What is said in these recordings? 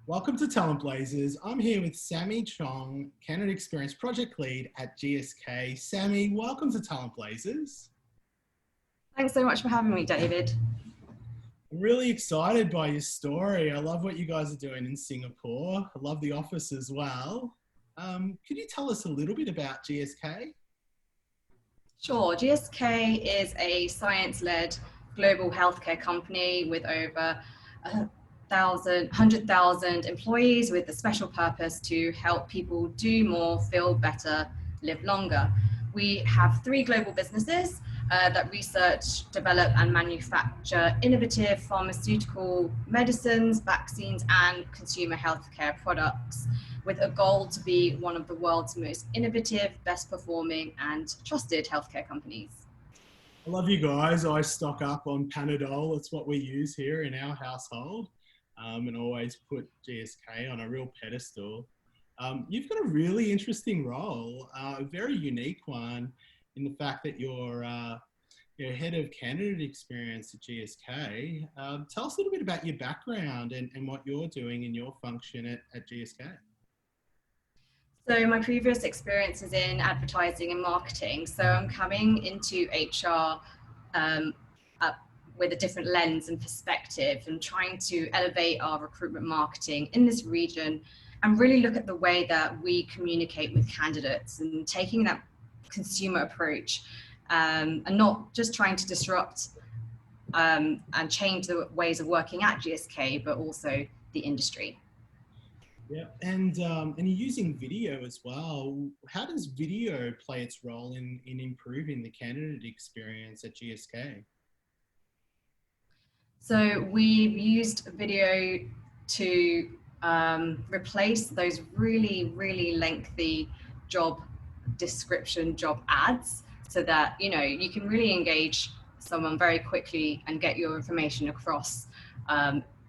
Welcome to Talent Blazers. I'm here with Sammy Chong, Candidate Experience Project Lead at GSK. Sammy, welcome to Talent Blazers. Thanks so much for having me, David. I'm really excited by your story. I love what you guys are doing in Singapore. I love the office as well. Could you tell us a little bit about GSK? Sure, GSK is a science-led global healthcare company with over 100,000 employees with the special purpose to help people do more, feel better, live longer. We have three global businesses that research, develop and manufacture innovative pharmaceutical medicines, vaccines and consumer healthcare products, with a goal to be one of the world's most innovative, best performing and trusted healthcare companies. I love you guys. I stock up on Panadol. It's what we use here in our household, and always put GSK on a real pedestal. You've got a really interesting role, a very unique one, in the fact that you're head of candidate experience at GSK. Tell us a little bit about your background and what you're doing in your function at GSK. So my previous experience is in advertising and marketing. So I'm coming into HR with a different lens and perspective and trying to elevate our recruitment marketing in this region and really look at the way that we communicate with candidates and taking that consumer approach and not just trying to disrupt and change the ways of working at GSK, but also the industry. Yeah, and you're using video as well. How does video play its role in improving the candidate experience at GSK? So we've used video to replace those really lengthy job description, job ads, so that you can really engage someone very quickly and get your information across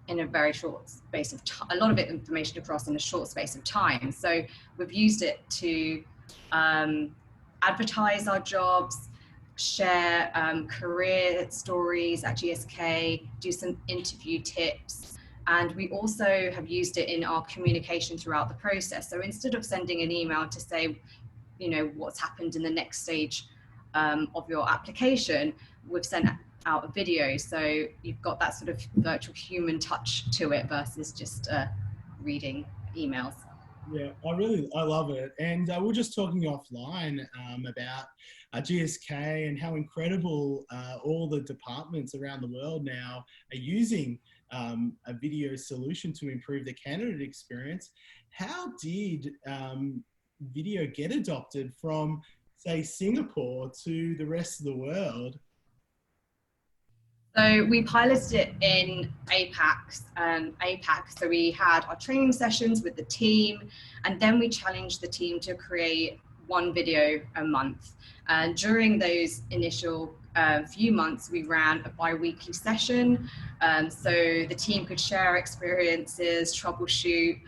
in a very short space of time, a lot of information across in a short space of time. So we've used it to advertise our jobs, share career stories at GSK, do some interview tips. And we also have used it in our communication throughout the process. So instead of sending an email to say, what's happened in the next stage of your application, we've sent out a video. So you've got that sort of virtual human touch to it versus just reading emails. Yeah, I love it. And we're just talking offline about GSK and how incredible all the departments around the world now are using a video solution to improve the candidate experience. How did video get adopted from, say, Singapore to the rest of the world? So we piloted it in APAC. So we had our training sessions with the team, and then we challenged the team to create one video a month. And during those initial few months, we ran a bi-weekly session. So the team could share experiences, troubleshoot,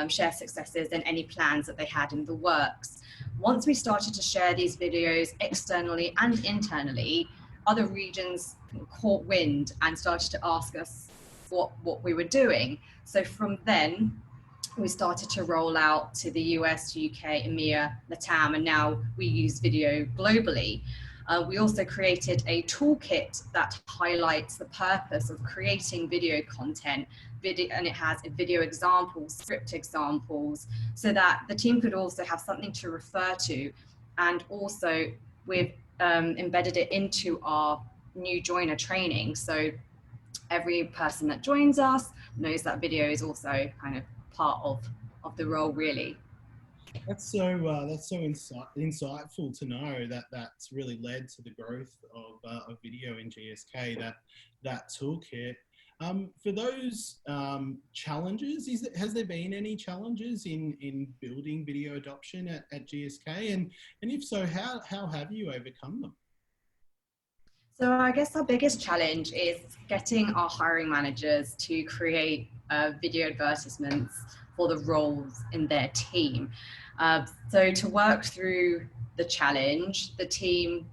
share successes and any plans that they had in the works. Once we started to share these videos externally and internally, other regions caught wind and started to ask us what we were doing. So from then, we started to roll out to the US, UK, EMEA, LATAM, and now we use video globally. We also created a toolkit that highlights the purpose of creating video content, and it has video examples, script examples, so that the team could also have something to refer to. And also we've embedded it into our new joiner training. So every person that joins us knows that video is also kind of part of the role, really. That's so insightful to know that that's really led to the growth of video in GSK, that toolkit. For those challenges, has there been any challenges in building video adoption at GSK? And if so, how have you overcome them? So I guess our biggest challenge is getting our hiring managers to create video advertisements for the roles in their team. So to work through the challenge, the team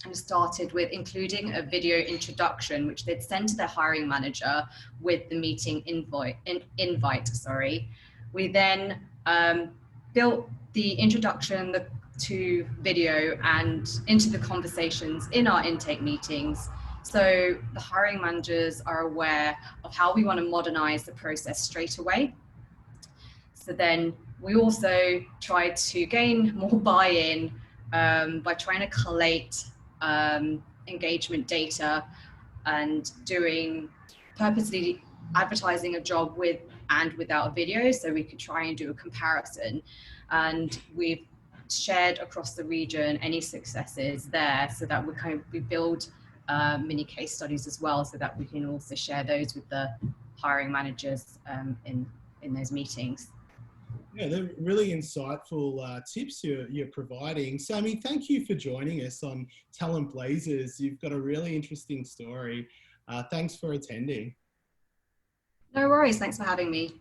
and started with including a video introduction, which they'd send to their hiring manager with the meeting invite. We then built the introduction to video and into the conversations in our intake meetings. So the hiring managers are aware of how we want to modernize the process straight away. So then we also tried to gain more buy-in by trying to collate engagement data and doing purposely advertising a job with and without a video, so we could try and do a comparison. And we've shared across the region any successes there, so that we build mini case studies as well, so that we can also share those with the hiring managers in those meetings. Yeah, they're really insightful tips you're providing. Sammy, thank you for joining us on Talent Blazers. You've got a really interesting story. Thanks for attending. No worries. Thanks for having me.